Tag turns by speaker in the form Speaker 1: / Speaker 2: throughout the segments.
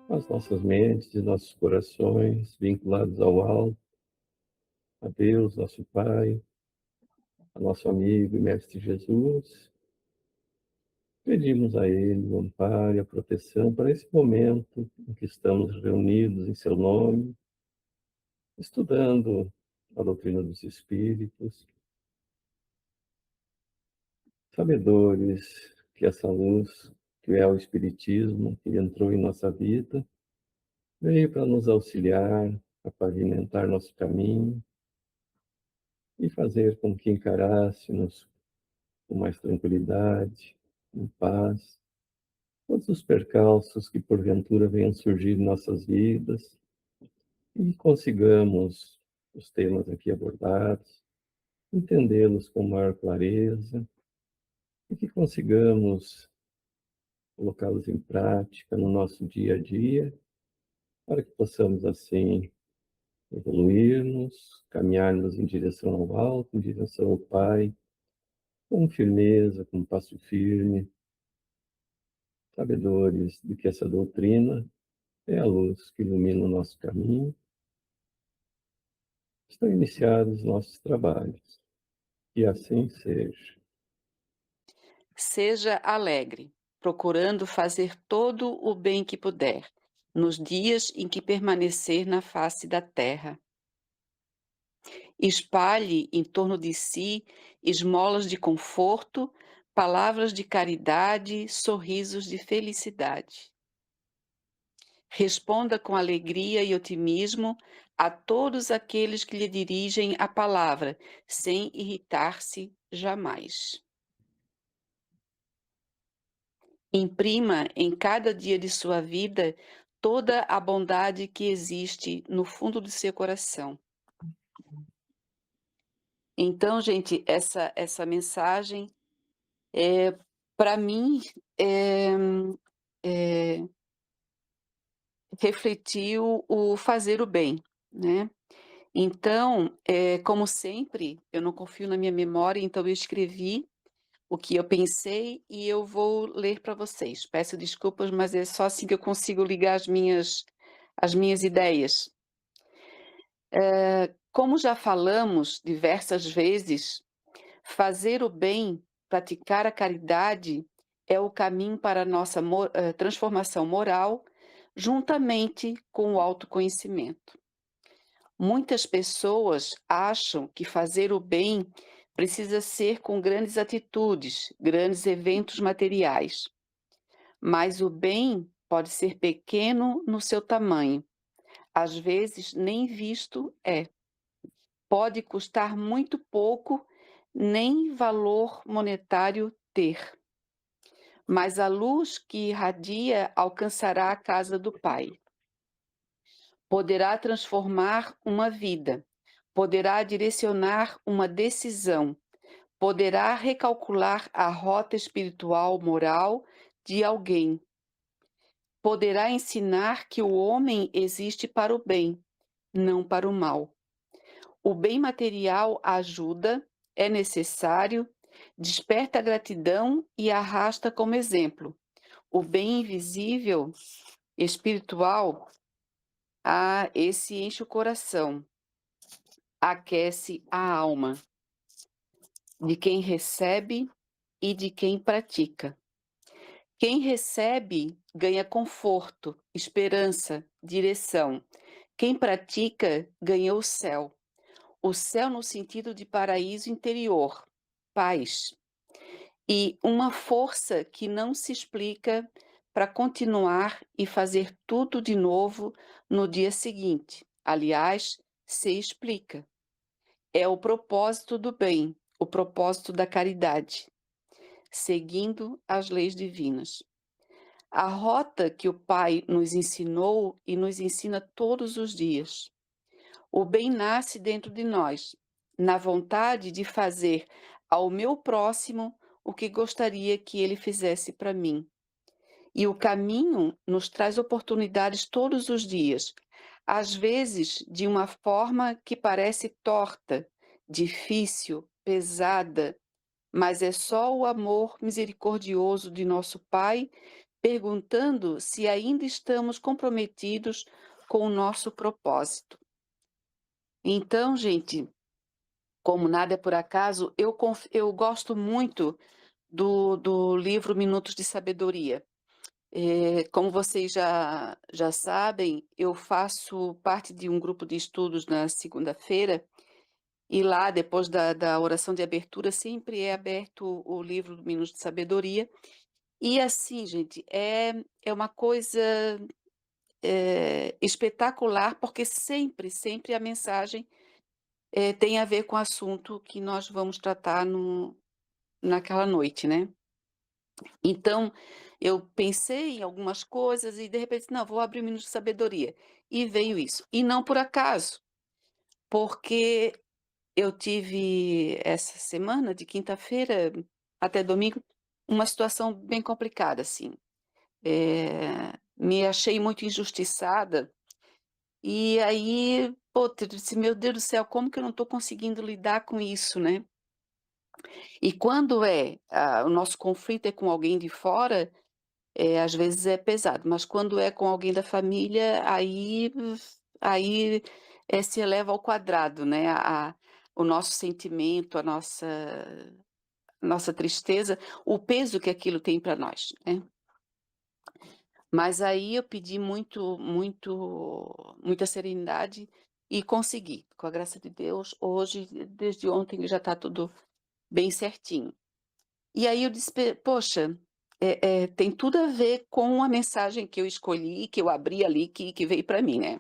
Speaker 1: as nossas mentes e nossos corações vinculados ao alto, a Deus, nosso Pai, a nosso amigo e Mestre Jesus. Pedimos a Ele o amparo e a proteção para esse momento em que estamos reunidos em Seu nome, estudando a doutrina dos Espíritos, sabedores que essa luz, que é o Espiritismo, que entrou em nossa vida, veio para nos auxiliar, a pavimentar nosso caminho e fazer com que encarássemos com mais tranquilidade, em paz, todos os percalços que porventura venham surgir em nossas vidas e consigamos os temas aqui abordados, entendê-los com maior clareza e que consigamos colocá-los em prática no nosso dia a dia, para que possamos assim evoluirmos, caminharmos em direção ao alto, em direção ao Pai, com firmeza, com passo firme, sabedores de que essa doutrina é a luz que ilumina o nosso caminho. Estão iniciados nossos trabalhos, e assim seja.
Speaker 2: Seja alegre, procurando fazer todo o bem que puder, nos dias em que permanecer na face da terra. Espalhe em torno de si esmolas de conforto, palavras de caridade, sorrisos de felicidade. Responda com alegria e otimismo a todos aqueles que lhe dirigem a palavra, sem irritar-se jamais. Imprima em cada dia de sua vida toda a bondade que existe no fundo do seu coração. Então, gente, essa mensagem, para mim, eh eh, refletiu o fazer o bem, né. Então, como sempre, eu não confio na minha memória, então eu escrevi o que eu pensei e eu vou ler para vocês. Peço desculpas, mas é só assim que eu consigo ligar as minhas ideias. Como já falamos diversas vezes, fazer o bem, praticar a caridade é o caminho para a nossa transformação moral, juntamente com o autoconhecimento. Muitas pessoas acham que fazer o bem precisa ser com grandes atitudes, grandes eventos materiais, mas o bem pode ser pequeno no seu tamanho, às vezes nem visto é. Pode custar muito pouco, nem valor monetário ter, mas a luz que irradia alcançará a casa do Pai. Poderá transformar uma vida, poderá direcionar uma decisão, poderá recalcular a rota espiritual moral de alguém, poderá ensinar que o homem existe para o bem, não para o mal. O bem material ajuda, é necessário, desperta gratidão e arrasta como exemplo. O bem invisível, espiritual, esse enche o coração, aquece a alma de quem recebe e de quem pratica. Quem recebe ganha conforto, esperança, direção. Quem pratica ganha o céu no sentido de paraíso interior, paz, e uma força que não se explica para continuar e fazer tudo de novo no dia seguinte. Aliás, se explica. É o propósito do bem, o propósito da caridade, seguindo as leis divinas. A rota que o Pai nos ensinou e nos ensina todos os dias. O bem nasce dentro de nós, na vontade de fazer ao meu próximo o que gostaria que ele fizesse para mim. E o caminho nos traz oportunidades todos os dias, às vezes de uma forma que parece torta, difícil, pesada, mas é só o amor misericordioso de nosso Pai perguntando se ainda estamos comprometidos com o nosso propósito. Então, gente, como nada é por acaso, eu gosto muito do livro Minutos de Sabedoria. Como vocês já sabem, eu faço parte de um grupo de estudos na segunda-feira, e lá, depois da oração de abertura, sempre é aberto o livro do Minutos de Sabedoria. E assim, gente, é uma coisa espetacular, porque sempre, sempre a mensagem tem a ver com o assunto que nós vamos tratar naquela noite, né? Então, eu pensei em algumas coisas e de repente, não, vou abrir o Minuto de Sabedoria. E veio isso. E não por acaso, porque eu tive essa semana, de quinta-feira até domingo, uma situação bem complicada, assim. Me achei muito injustiçada, e aí, pô, eu disse: "Meu Deus do céu, como que eu não estou conseguindo lidar com isso, né?". E quando o nosso conflito é com alguém de fora, às vezes é pesado, mas quando é com alguém da família, aí, se eleva ao quadrado, né, o nosso sentimento, a nossa tristeza, o peso que aquilo tem para nós, né. Mas aí eu pedi muita serenidade e consegui, com a graça de Deus. Hoje, desde ontem, já está tudo bem certinho. E aí eu disse: Poxa, tem tudo a ver com a mensagem que eu escolhi, que eu abri ali, que veio para mim, né".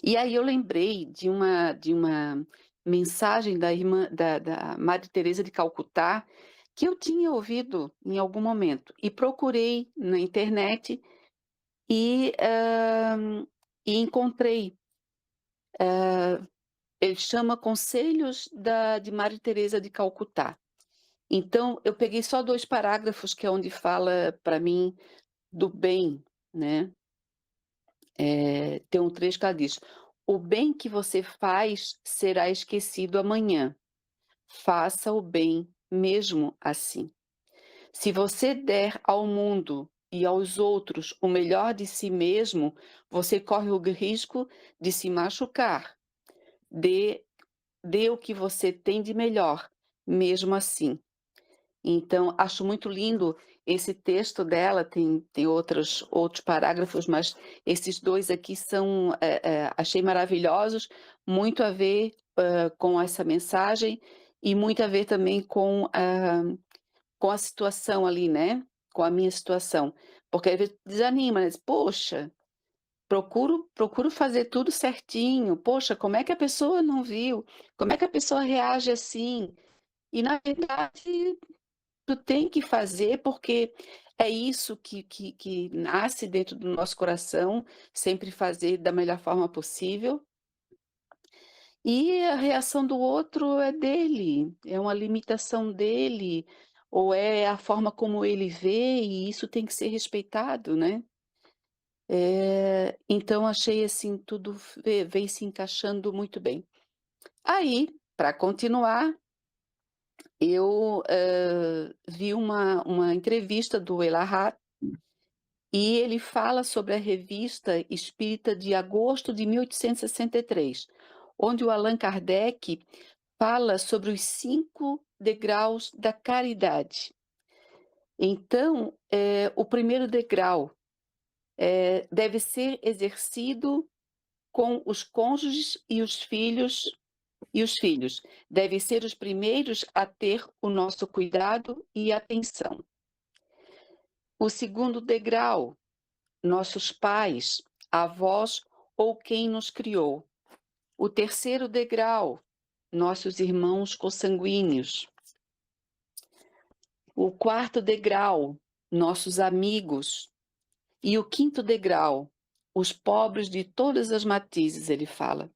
Speaker 2: E aí eu lembrei de uma mensagem da irmã da Madre Teresa de Calcutá, que eu tinha ouvido em algum momento, e procurei na internet e encontrei. Ele chama Conselhos de Madre Teresa de Calcutá. Então eu peguei só 2 parágrafos, que é onde fala para mim do bem, né. Tem um trecho que ela diz: "O bem que você faz será esquecido amanhã. Faça o bem mesmo assim. Se você der ao mundo e aos outros o melhor de si mesmo, você corre o risco de se machucar. Dê dê o que você tem de melhor, mesmo assim". Então, acho muito lindo esse texto dela, tem outros parágrafos, mas esses 2 aqui são, achei maravilhosos, muito a ver, com essa mensagem e muito a ver também com a situação ali, né, com a minha situação. Porque às vezes desanima, né, diz: "Poxa, procuro fazer tudo certinho, poxa, como é que a pessoa não viu? Como é que a pessoa reage assim?". E na verdade tu tem que fazer, porque é isso que nasce dentro do nosso coração, sempre fazer da melhor forma possível, e a reação do outro é dele, é uma limitação dele, ou é a forma como ele vê, e isso tem que ser respeitado, né. Então achei assim, tudo veio se encaixando muito bem. Aí, para continuar, eu, vi uma entrevista do Elarrat. E ele fala sobre a Revista Espírita de agosto de 1863, onde o Allan Kardec fala sobre os 5 degraus da caridade. Então, o primeiro degrau, deve ser exercido com os cônjuges e os filhos. Devem ser os primeiros a ter o nosso cuidado e atenção. O segundo degrau, nossos pais, avós ou quem nos criou. O terceiro degrau, nossos irmãos consanguíneos. O quarto degrau, nossos amigos. E o quinto degrau, os pobres de todas as matizes, ele fala,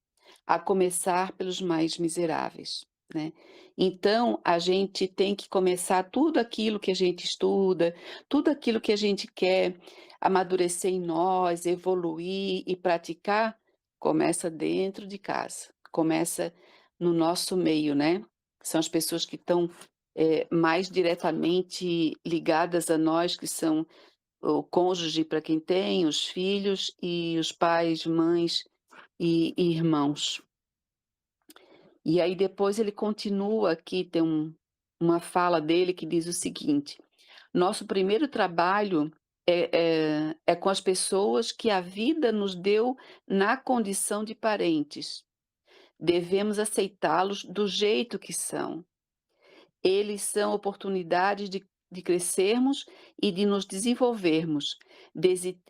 Speaker 2: a começar pelos mais miseráveis, né. Então, a gente tem que começar tudo aquilo que a gente estuda, tudo aquilo que a gente quer amadurecer em nós, evoluir e praticar, começa dentro de casa, começa no nosso meio, né. São as pessoas que estão, mais diretamente ligadas a nós, que são o cônjuge para quem tem, os filhos e os pais, mães e irmãos. E aí depois ele continua aqui, tem uma fala dele que diz o seguinte: "Nosso primeiro trabalho é com as pessoas que a vida nos deu na condição de parentes. Devemos aceitá-los do jeito que são. Eles são oportunidades de crescermos e de nos desenvolvermos.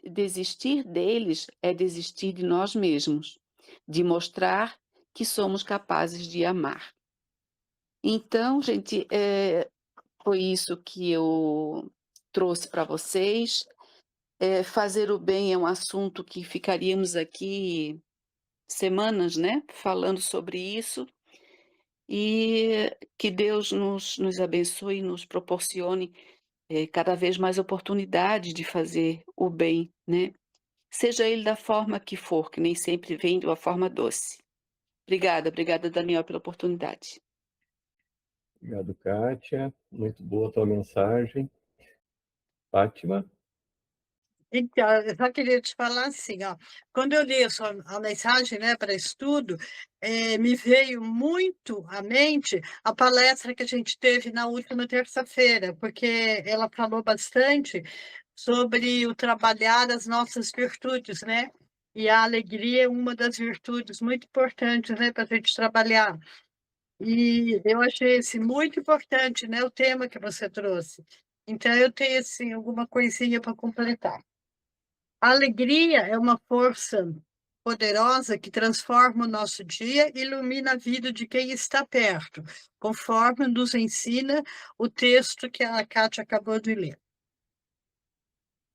Speaker 2: Desistir deles é desistir de nós mesmos, de mostrar que somos capazes de amar." Então, gente, foi isso que eu trouxe para vocês. Fazer o bem é um assunto que ficaríamos aqui semanas, né, falando sobre isso. E que Deus nos abençoe e nos proporcione, cada vez mais oportunidades de fazer o bem, né, seja ele da forma que for, que nem sempre vem de uma forma doce. Obrigada, obrigada, Daniel, pela oportunidade.
Speaker 1: Obrigado, Kátia. Muito boa a tua mensagem. Fátima?
Speaker 3: Então, eu só queria te falar assim, ó, quando eu li a mensagem, né, para estudo, me veio muito à mente a palestra que a gente teve na última terça-feira, porque ela falou bastante sobre o trabalhar as nossas virtudes, né? E a alegria é uma das virtudes muito importantes, né, para a gente trabalhar. E eu achei esse muito importante, né, o tema que você trouxe. Então, eu tenho assim alguma coisinha para completar. A alegria é uma força poderosa que transforma o nosso dia e ilumina a vida de quem está perto, conforme nos ensina o texto que a Kátia acabou de ler.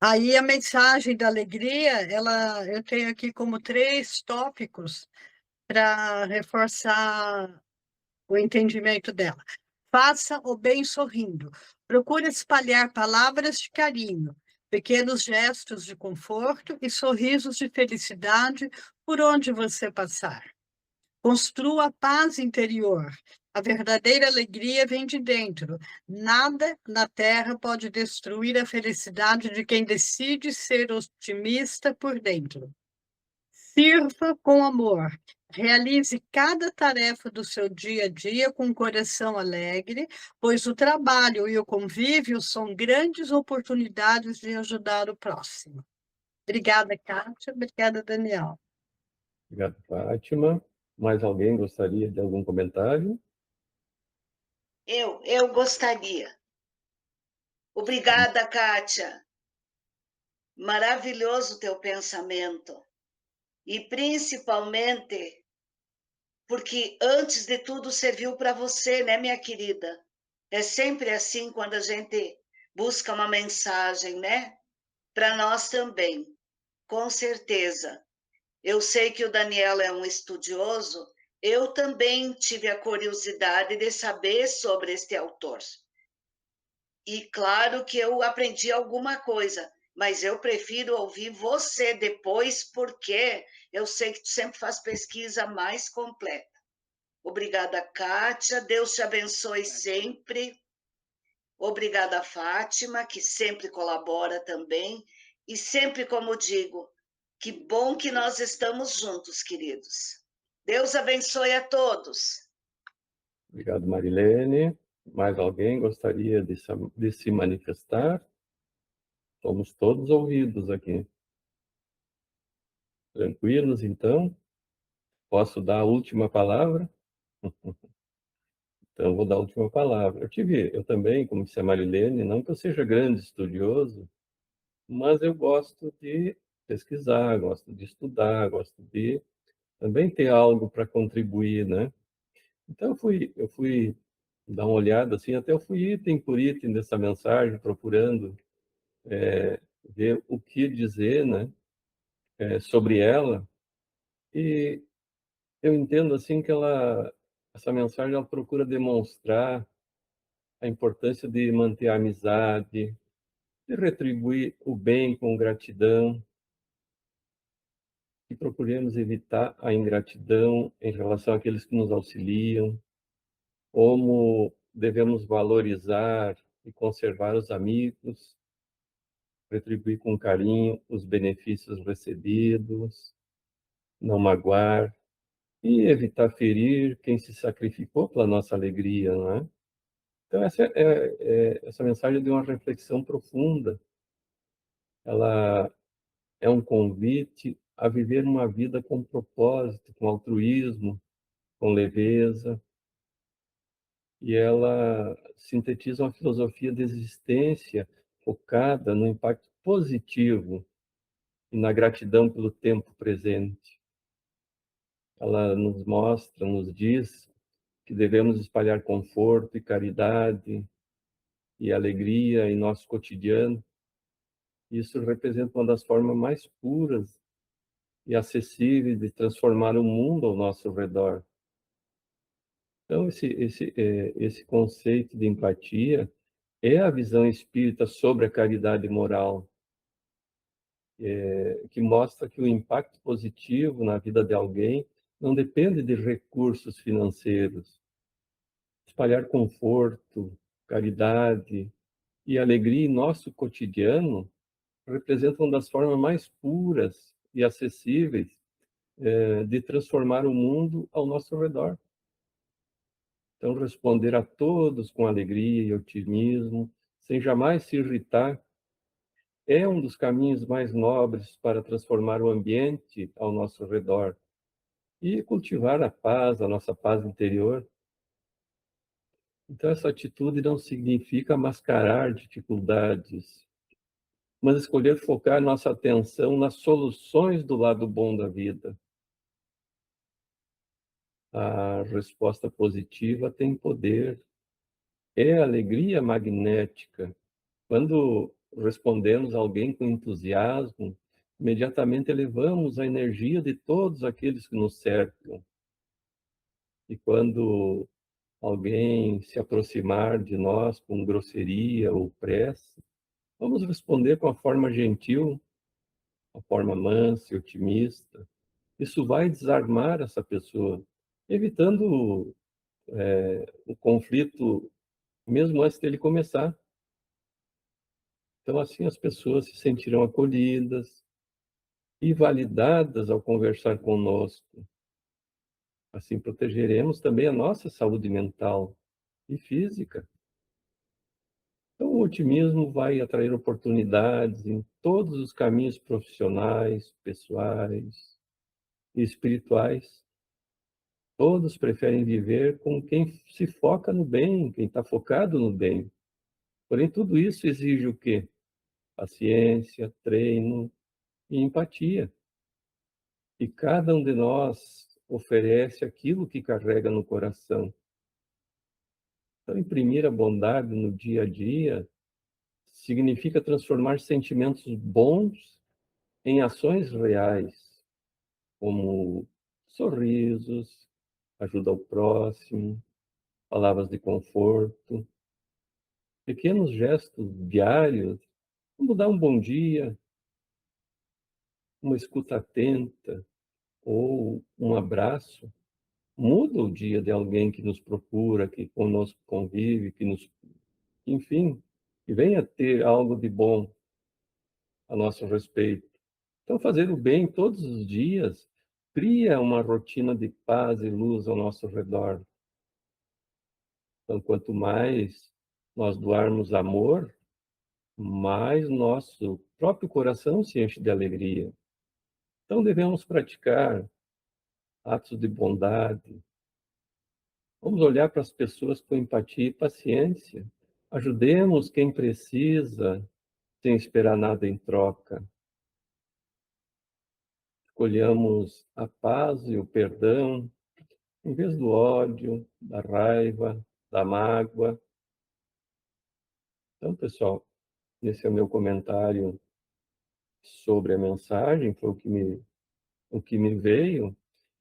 Speaker 3: Aí a mensagem da alegria, eu tenho aqui como 3 tópicos para reforçar o entendimento dela. Faça o bem sorrindo. Procure espalhar palavras de carinho, pequenos gestos de conforto e sorrisos de felicidade por onde você passar. Construa a paz interior. A verdadeira alegria vem de dentro. Nada na terra pode destruir a felicidade de quem decide ser otimista por dentro. Sirva com amor. Realize cada tarefa do seu dia a dia com um coração alegre, pois o trabalho e o convívio são grandes oportunidades de ajudar o próximo. Obrigada, Kátia. Obrigada, Daniel.
Speaker 1: Obrigado, Fátima. Mais alguém gostaria de algum comentário?
Speaker 4: Eu gostaria. Obrigada, Kátia. Maravilhoso teu pensamento. E principalmente porque antes de tudo serviu para você, né, minha querida? É sempre assim quando a gente busca uma mensagem, né? Para nós também, com certeza. Eu sei que o Daniel é um estudioso, eu também tive a curiosidade de saber sobre este autor. E claro que eu aprendi alguma coisa, mas eu prefiro ouvir você depois, porque eu sei que tu sempre faz pesquisa mais completa. Obrigada, Kátia. Deus te abençoe sempre. Obrigada, Fátima, que sempre colabora também. E sempre, como digo, que bom que nós estamos juntos, queridos. Deus abençoe a todos.
Speaker 1: Obrigado, Marilene. Mais alguém gostaria de se manifestar? Somos todos ouvidos aqui. Tranquilos, então? Posso dar a última palavra? Então, vou dar a última palavra. Eu também, como disse a Marilene, não que eu seja grande estudioso, mas eu gosto de pesquisar, gosto de estudar, gosto de também ter algo para contribuir, né? Então, eu fui dar uma olhada, assim, até eu fui item por item dessa mensagem, procurando ver o que dizer, né, sobre ela, e eu entendo, assim, que essa mensagem, ela procura demonstrar a importância de manter a amizade, de retribuir o bem com gratidão, que procuremos evitar a ingratidão em relação àqueles que nos auxiliam, como devemos valorizar e conservar os amigos, retribuir com carinho os benefícios recebidos, não magoar e evitar ferir quem se sacrificou pela nossa alegria, não é? Então, essa mensagem é de uma reflexão profunda. Ela é um convite a viver uma vida com propósito, com altruísmo, com leveza, e ela sintetiza uma filosofia de existência focada no impacto positivo e na gratidão pelo tempo presente. Ela nos mostra, nos diz que devemos espalhar conforto e caridade e alegria em nosso cotidiano. Isso representa uma das formas mais puras e acessíveis de transformar o mundo ao nosso redor. Então, esse conceito de empatia é a visão espírita sobre a caridade moral, que mostra que o impacto positivo na vida de alguém não depende de recursos financeiros. Espalhar conforto, caridade e alegria em nosso cotidiano representam uma das formas mais puras e acessíveis de transformar o mundo ao nosso redor. Então, responder a todos com alegria e otimismo, sem jamais se irritar, é um dos caminhos mais nobres para transformar o ambiente ao nosso redor e cultivar a paz, a nossa paz interior. Então, essa atitude não significa mascarar dificuldades, mas escolher focar nossa atenção nas soluções do lado bom da vida. A resposta positiva tem poder, é alegria magnética. Quando respondemos a alguém com entusiasmo, imediatamente elevamos a energia de todos aqueles que nos cercam. E quando alguém se aproximar de nós com grosseria ou pressa, vamos responder com a forma gentil, a forma mansa e otimista. Isso vai desarmar essa pessoa, evitando o conflito mesmo antes dele começar. Então, assim, as pessoas se sentirão acolhidas e validadas ao conversar conosco. Assim, protegeremos também a nossa saúde mental e física. Então, o otimismo vai atrair oportunidades em todos os caminhos profissionais, pessoais e espirituais. Todos preferem viver com quem se foca no bem, quem está focado no bem. Porém, tudo isso exige o quê? Paciência, treino e empatia. E cada um de nós oferece aquilo que carrega no coração. Então, imprimir a bondade no dia a dia significa transformar sentimentos bons em ações reais, como sorrisos, ajuda ao próximo, palavras de conforto, pequenos gestos diários, como dar um bom dia, uma escuta atenta ou um abraço, muda o dia de alguém que nos procura, que conosco convive, enfim, que venha ter algo de bom a nosso respeito. Então, fazer o bem todos os dias cria uma rotina de paz e luz ao nosso redor. Então, quanto mais nós doarmos amor, mais nosso próprio coração se enche de alegria. Então, devemos praticar atos de bondade. Vamos olhar para as pessoas com empatia e paciência. Ajudemos quem precisa, sem esperar nada em troca. Escolhamos a paz e o perdão, em vez do ódio, da raiva, da mágoa. Então, pessoal, esse é o meu comentário sobre a mensagem, foi o que me veio.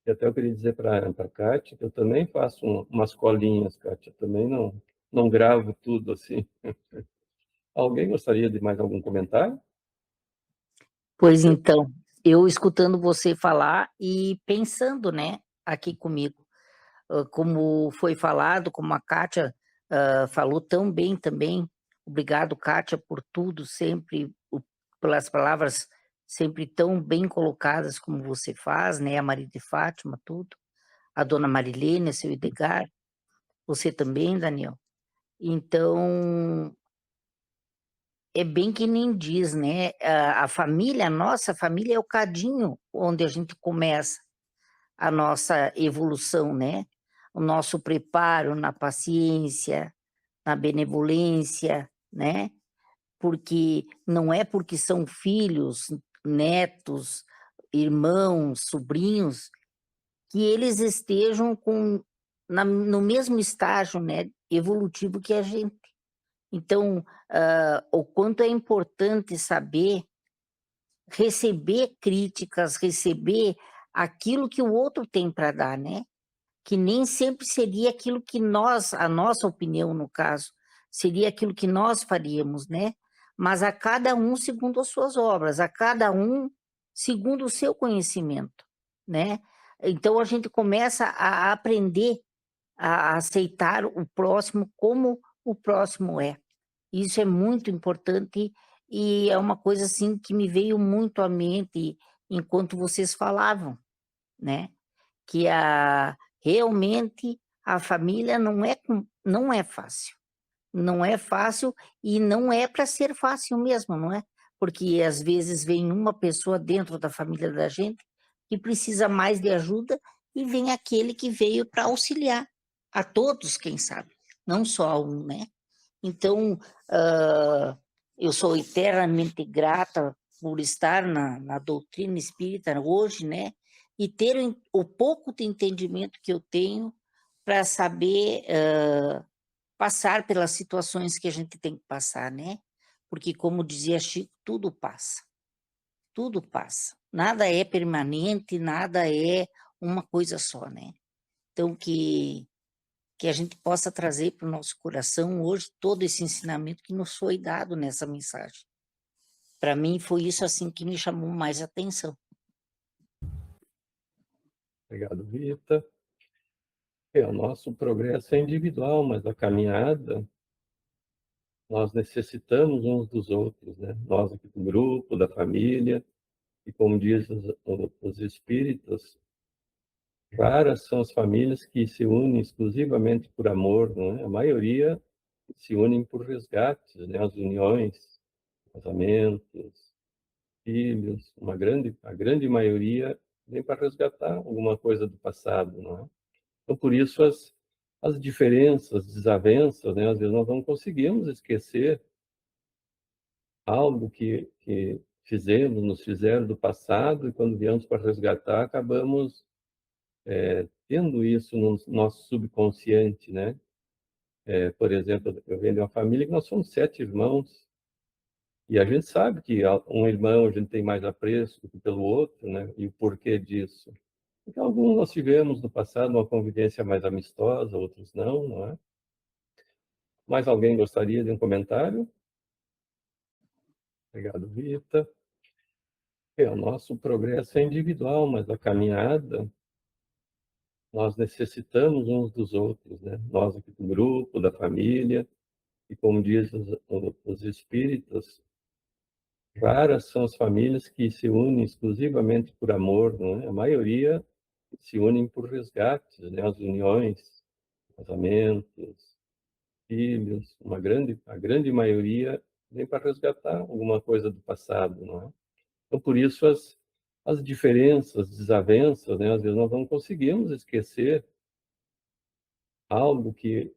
Speaker 1: E até eu queria dizer para a Kátia que eu também faço umas colinhas, Kátia, também não gravo tudo assim. Alguém gostaria de mais algum comentário?
Speaker 5: Pois então, eu escutando você falar e pensando, né, aqui comigo, como foi falado, como a Kátia falou tão bem também. Obrigado, Kátia, por tudo, sempre pelas palavras sempre tão bem colocadas como você faz, né? A Maria de Fátima, tudo. A dona Marilene, seu Edgar, você também, Daniel. Então, é bem que nem diz, né? A família, a nossa família é o cadinho onde a gente começa a nossa evolução, né? O nosso preparo na paciência, na benevolência, né? Porque não é porque são filhos, netos, irmãos, sobrinhos, que eles estejam no mesmo estágio, né, evolutivo que a gente. Então, o quanto é importante saber receber críticas, receber aquilo que o outro tem para dar, né? Que nem sempre seria aquilo que nós, a nossa opinião no caso, seria aquilo que nós faríamos, né? Mas a cada um segundo as suas obras, a cada um segundo o seu conhecimento, né? Então a gente começa a aprender a aceitar o próximo como o próximo é. Isso é muito importante e é uma coisa assim que me veio muito à mente enquanto vocês falavam, né? Que realmente a família não é fácil. Não é fácil e não é para ser fácil mesmo, não é? Porque às vezes vem uma pessoa dentro da família da gente que precisa mais de ajuda e vem aquele que veio para auxiliar a todos, quem sabe, não só a um, né? Então, eu sou eternamente grata por estar na doutrina espírita hoje, né? E ter o pouco de entendimento que eu tenho para saber passar pelas situações que a gente tem que passar, né? Porque, como dizia Chico, tudo passa. Tudo passa. Nada é permanente, nada é uma coisa só, né? Então, que a gente possa trazer para o nosso coração hoje todo esse ensinamento que nos foi dado nessa mensagem. Para mim, foi isso assim que me chamou mais atenção.
Speaker 1: Obrigado, Rita. O nosso progresso é individual, mas a caminhada, nós necessitamos uns dos outros, né? Nós aqui do grupo, da família, e como dizem os espíritos, raras são as famílias que se unem exclusivamente por amor, não é? A maioria se unem por resgates, né? As uniões, casamentos, filhos, a grande maioria vem para resgatar alguma coisa do passado, não é? Então, por isso, as diferenças, desavenças, né? Às vezes nós não conseguimos esquecer algo que fizemos, nos fizeram do passado, e quando viemos para resgatar, acabamos tendo isso no nosso subconsciente, né? Por exemplo, eu venho de uma família que nós somos 7 irmãos, e a gente sabe que um irmão a gente tem mais apreço do que pelo outro, né? E o porquê disso? Porque alguns nós tivemos no passado uma convivência mais amistosa, outros não, não é? Mais alguém gostaria de um comentário? Obrigado, Rita. O nosso progresso é individual, mas a caminhada, nós necessitamos uns dos outros, né? Nós aqui do grupo, da família, e como dizem os espíritos, raras são as famílias que se unem exclusivamente por amor, não é? A maioria se unem por resgates, né? As uniões, casamentos, filhos, a grande maioria vem para resgatar alguma coisa do passado, não é? Então, por isso, as diferenças, desavenças, né? Às vezes nós não conseguimos esquecer algo que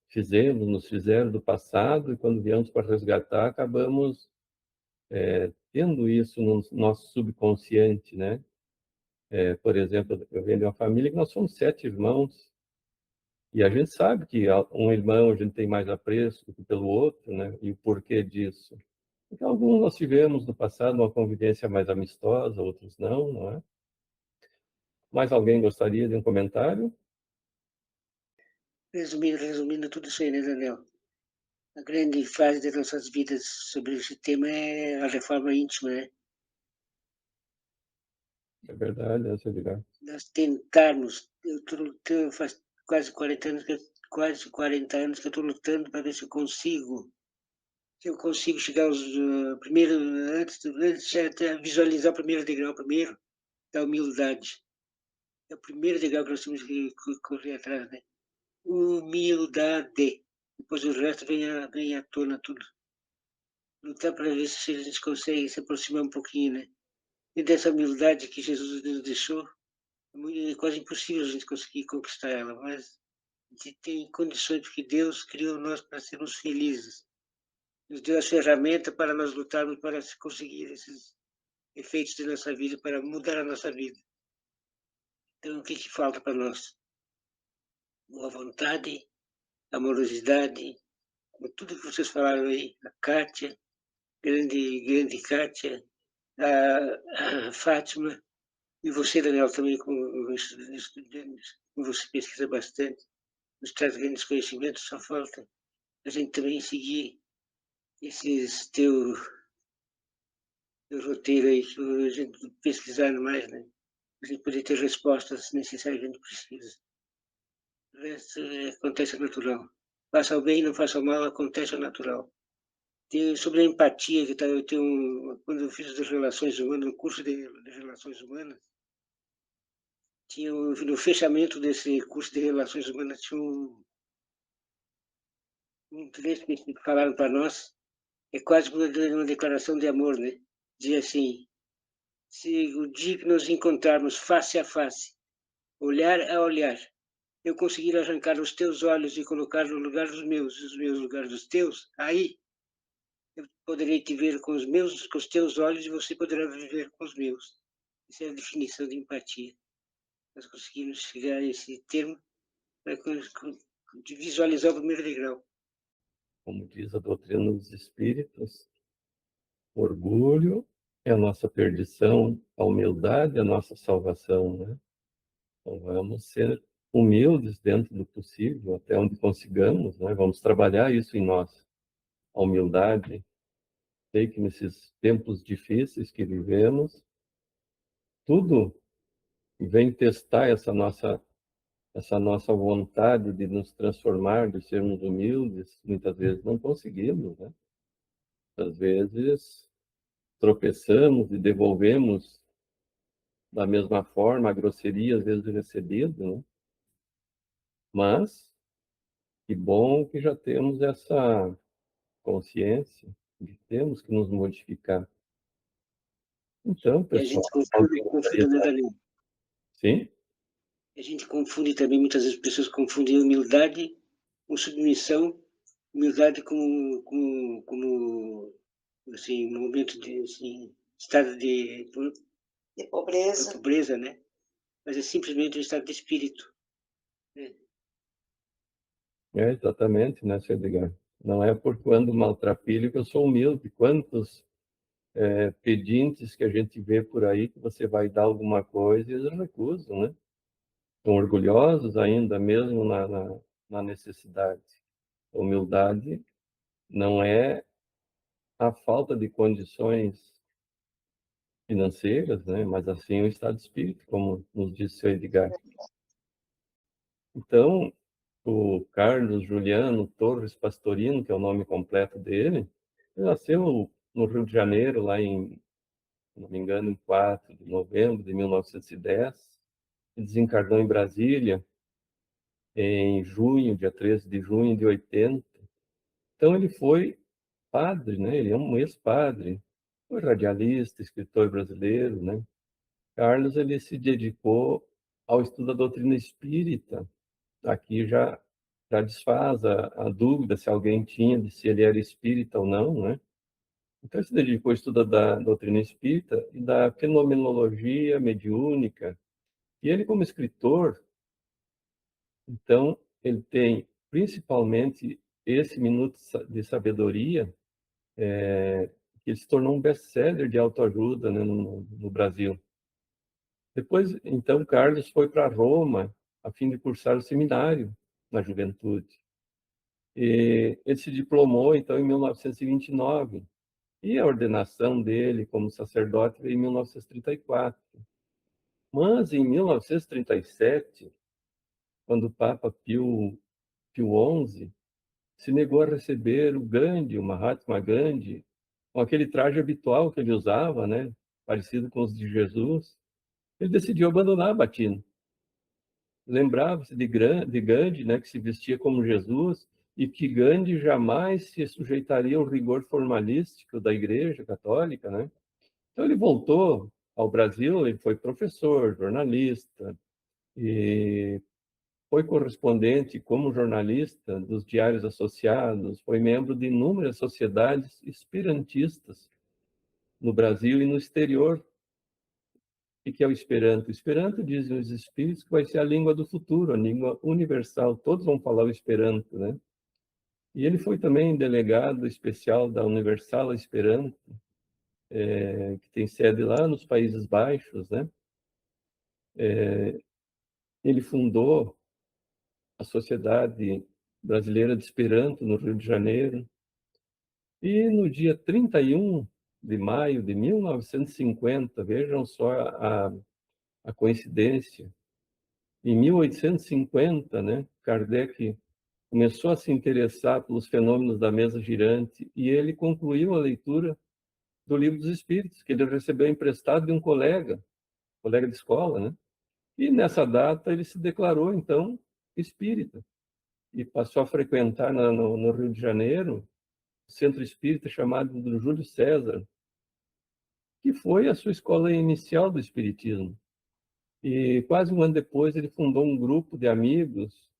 Speaker 1: fizemos, nos fizeram do passado, e quando viemos para resgatar, acabamos tendo isso no nosso subconsciente, né? Por exemplo, eu venho de uma família que nós somos 7 irmãos, e a gente sabe que um irmão a gente tem mais apreço do que pelo outro, né? E o porquê disso? Então, alguns nós tivemos no passado uma convivência mais amistosa, outros não, não é? Mais alguém gostaria de um comentário?
Speaker 6: Resumindo tudo isso aí, né, Daniel? A grande fase das nossas vidas sobre esse tema é a reforma íntima, né?
Speaker 1: É verdade, essa é verdade.
Speaker 6: Nós tentarmos, eu estou lutando faz quase 40 anos que eu estou lutando para ver se eu consigo se eu consigo chegar aos primeiro, antes até visualizar o primeiro degrau primeiro, da humildade. É o primeiro degrau que nós temos que correr atrás, né? Humildade. Depois o resto vem à tona tudo. Lutar para ver se a gente consegue se aproximar um pouquinho, né? E dessa humildade que Jesus nos deixou, é quase impossível a gente conseguir conquistar ela, mas a gente tem condições, porque Deus criou nós para sermos felizes. Nos deu as ferramentas para nós lutarmos para conseguir esses efeitos de nossa vida, para mudar a nossa vida. Então, o que falta para nós? Boa vontade, amorosidade, tudo que vocês falaram aí, a Kátia, grande Kátia, a Fátima, e você, Daniel, também, como estudante, você pesquisa bastante, nos traz grandes conhecimentos, só falta a gente também seguir esses teu roteiro aí, que a gente pesquisar mais, né? A gente poder ter respostas necessárias que a gente precisa. O resto acontece natural. Faça o bem, não faça o mal, acontece ao natural. Sobre a empatia, que eu tenho, quando eu fiz as relações humanas, no curso de relações humanas, tinha no fechamento desse curso de relações humanas, tinha um trecho que falaram para nós, é quase uma declaração de amor, né? Dizia assim, se o dia que nos encontrarmos face a face, olhar a olhar, eu conseguir arrancar os teus olhos e colocar no lugar dos meus, os meus lugares dos teus, aí eu poderei te ver com os teus olhos e você poderá viver com os meus. Essa é a definição de empatia. Nós conseguimos chegar a esse termo para visualizar o primeiro degrau.
Speaker 1: Como diz a doutrina dos espíritos, orgulho é a nossa perdição, a humildade é a nossa salvação, né? Então vamos ser humildes dentro do possível, até onde consigamos, né? Vamos trabalhar isso em nós, a humildade. Sei que nesses tempos difíceis que vivemos, tudo vem testar essa nossa vontade de nos transformar, de sermos humildes. Muitas vezes não conseguimos, né? Às vezes tropeçamos e devolvemos da mesma forma a grosseria às vezes recebida, né? Mas que bom que já temos essa consciência de que temos que nos modificar. Então,
Speaker 6: E a
Speaker 1: pessoal,
Speaker 6: gente confunde, né, Daniel?
Speaker 1: sim?
Speaker 6: A gente confunde também, muitas vezes as pessoas confundem humildade com submissão, humildade como assim, um momento de assim, estado de pobreza, né? Mas é simplesmente um estado de espírito. Né?
Speaker 1: É, exatamente, né, seu Edgar? Não é por quando maltrapilho que eu sou humilde. Quantos pedintes que a gente vê por aí que você vai dar alguma coisa e eles recusam, né? São orgulhosos ainda, mesmo na necessidade. A humildade não é a falta de condições financeiras, né? Mas assim o estado de espírito, como nos disse o seu Edgar. Então, o Carlos Juliano Torres Pastorino, que é o nome completo dele, ele nasceu no Rio de Janeiro, lá em, se não me engano, em 4 de novembro de 1910, e desencarnou em Brasília em junho, dia 13 de junho de 80. Então, ele foi padre, né? Ele é um ex-padre, foi radialista, escritor brasileiro, né? Carlos, ele se dedicou ao estudo da doutrina espírita. Aqui já desfaz a dúvida se alguém tinha de se ele era espírita ou não, né? Então, ele se dedicou ao estudo da doutrina espírita e da fenomenologia mediúnica. E ele, como escritor, então, ele tem principalmente esse Minuto de Sabedoria, que ele se tornou um best-seller de autoajuda, né, no Brasil. Depois, então, Carlos foi para Roma a fim de cursar o seminário na juventude. E ele se diplomou, então, em 1929. E a ordenação dele como sacerdote veio em 1934. Mas, em 1937, quando o Papa Pio XI se negou a receber o Gandhi, o Mahatma Gandhi, com aquele traje habitual que ele usava, né, parecido com os de Jesus. Ele decidiu abandonar a batina. Lembrava-se de Gandhi, né, que se vestia como Jesus, e que Gandhi jamais se sujeitaria ao rigor formalístico da Igreja Católica, né? Então ele voltou ao Brasil, ele foi professor, jornalista, e foi correspondente como jornalista dos Diários Associados, foi membro de inúmeras sociedades esperantistas no Brasil e no exterior. O que é o Esperanto? O Esperanto, dizem os espíritos, que vai ser a língua do futuro, a língua universal. Todos vão falar o Esperanto, né? E ele foi também delegado especial da Universal Esperanto, que tem sede lá nos Países Baixos, né? Ele fundou a Sociedade Brasileira de Esperanto no Rio de Janeiro. E no dia 31 de maio de 1950, vejam só a coincidência, em 1850, né, Kardec começou a se interessar pelos fenômenos da mesa girante e ele concluiu a leitura do Livro dos Espíritos, que ele recebeu emprestado de um colega de escola, né? E nessa data ele se declarou, então, espírita e passou a frequentar no Rio de Janeiro o centro espírita chamado do Júlio César, que foi a sua escola inicial do espiritismo. E quase um ano depois ele fundou um grupo de amigos,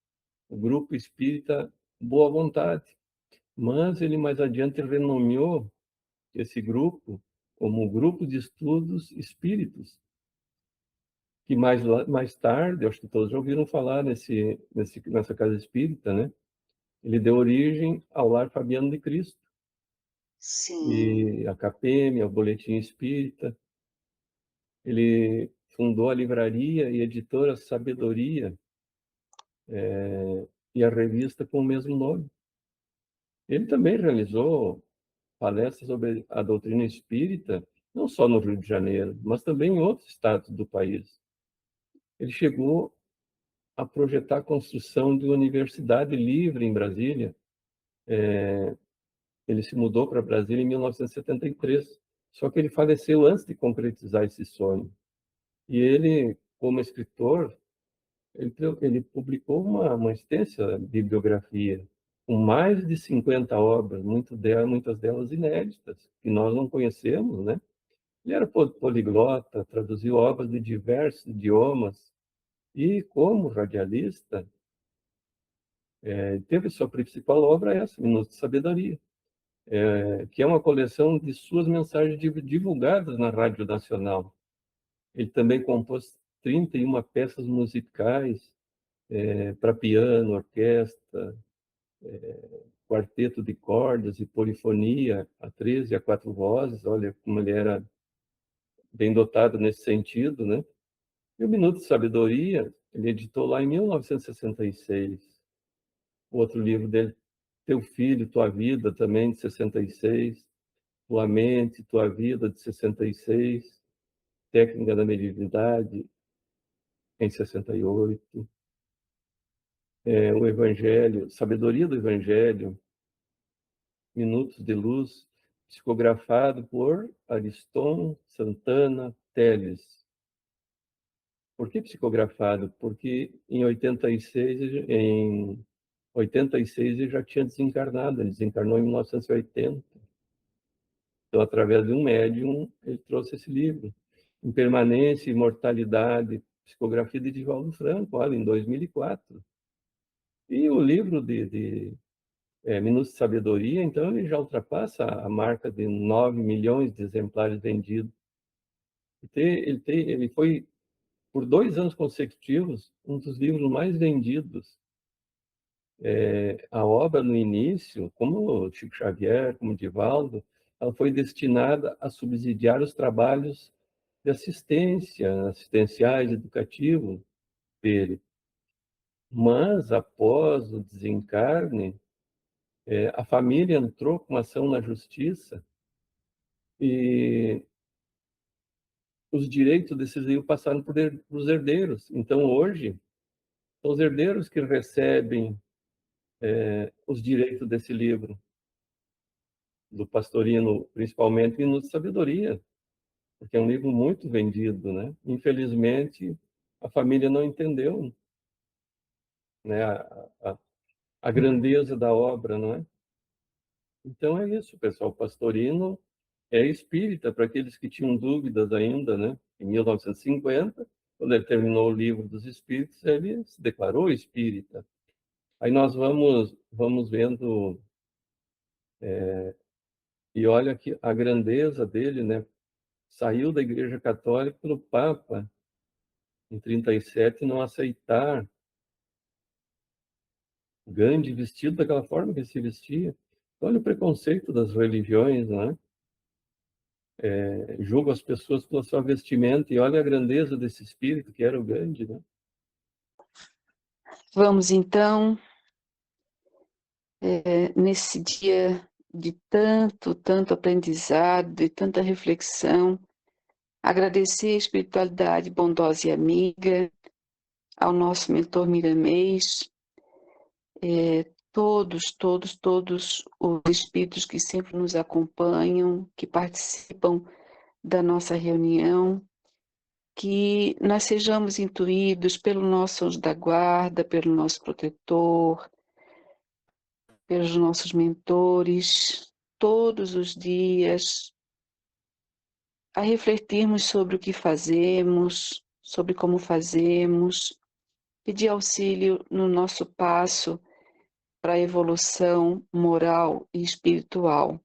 Speaker 1: o Grupo Espírita Boa Vontade. Mas ele mais adiante renomeou esse grupo como Grupo de Estudos Espíritos, que mais tarde, acho que todos já ouviram falar nessa casa espírita, né? Ele deu origem ao Lar Fabiano de Cristo,
Speaker 4: Sim,
Speaker 1: e a CAPEM, ao Boletim Espírita. Ele fundou a livraria e editora Sabedoria, e a revista com o mesmo nome. Ele também realizou palestras sobre a doutrina espírita, não só no Rio de Janeiro, mas também em outros estados do país. Ele chegou a projetar a construção de uma universidade livre em Brasília. Ele se mudou para Brasília em 1973, só que ele faleceu antes de concretizar esse sonho. E ele, como escritor, ele publicou uma extensa bibliografia, com mais de 50 obras, muitas delas inéditas, que nós não conhecemos, né? Ele era poliglota, traduziu obras de diversos idiomas e, como radialista, teve sua principal obra essa, Minutos de Sabedoria, que é uma coleção de suas mensagens divulgadas na Rádio Nacional. Ele também compôs 31 peças musicais para piano, orquestra, quarteto de cordas e polifonia a 13 e a 4 vozes. Olha como ele era bem dotado nesse sentido, né? E o Minuto de Sabedoria, ele editou lá em 1966. O outro livro dele, Teu Filho, Tua Vida, também de 66. Tua Mente, Tua Vida, de 66. Técnica da Mediunidade, em 68. O Evangelho, Sabedoria do Evangelho, Minutos de Luz, psicografado por Ariston Santana Teles. Por que psicografado? Porque em 86 ele já tinha desencarnado, ele desencarnou em 1980. Então, através de um médium, ele trouxe esse livro. Impermanência, Imortalidade, psicografia de Divaldo Franco, olha, em 2004. E o livro de Minutos de Sabedoria, então, ele já ultrapassa a marca de 9 milhões de exemplares vendidos. Ele foi, por 2 anos consecutivos, um dos livros mais vendidos. A obra, no início, como Chico Xavier, como Divaldo, ela foi destinada a subsidiar os trabalhos de assistenciais, educativos dele. Mas, após o desencarne, a família entrou com ação na justiça e os direitos desses livros passaram para os herdeiros. Então, hoje, são os herdeiros que recebem os direitos desse livro, do Pastorino, principalmente, e no Sabedoria, porque é um livro muito vendido, né? Infelizmente, a família não entendeu, né, a grandeza da obra, não é? Então é isso, pessoal. O Pastorino é espírita, para aqueles que tinham dúvidas ainda, né? Em 1950, quando ele terminou o Livro dos Espíritos, ele se declarou espírita. Aí nós vamos vendo, e olha que a grandeza dele, né? Saiu da Igreja Católica pelo Papa, em 37, não aceitar Gandhi vestido daquela forma que ele se vestia. Olha o preconceito das religiões, né? Julgam as pessoas pela sua vestimenta, e olha a grandeza desse espírito que era o Gandhi, né?
Speaker 2: Vamos então, nesse dia de tanto aprendizado, de tanta reflexão, agradecer a espiritualidade bondosa e amiga, ao nosso mentor Miramês, todos os espíritos que sempre nos acompanham, que participam da nossa reunião, que nós sejamos intuídos pelo nosso anjo da guarda, pelo nosso protetor, pelos nossos mentores, todos os dias, a refletirmos sobre o que fazemos, sobre como fazemos, pedir auxílio no nosso passo para a evolução moral e espiritual,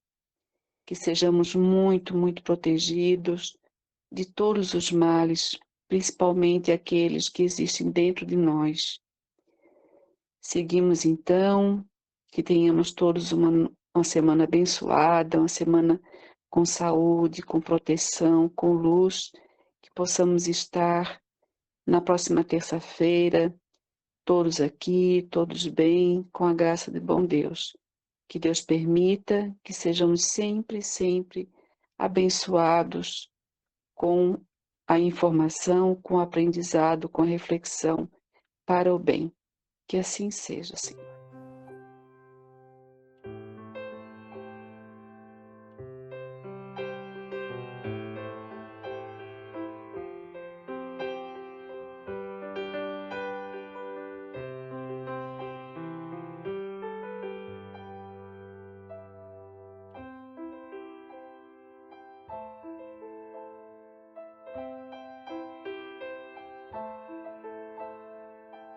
Speaker 2: que sejamos muito protegidos de todos os males, principalmente aqueles que existem dentro de nós. Seguimos então, que tenhamos todos uma semana abençoada, uma semana com saúde, com proteção, com luz, que possamos estar na próxima terça-feira, todos aqui, todos bem, com a graça de bom Deus. Que Deus permita que sejamos sempre abençoados com a informação, com o aprendizado, com a reflexão para o bem. Que assim seja, Senhor.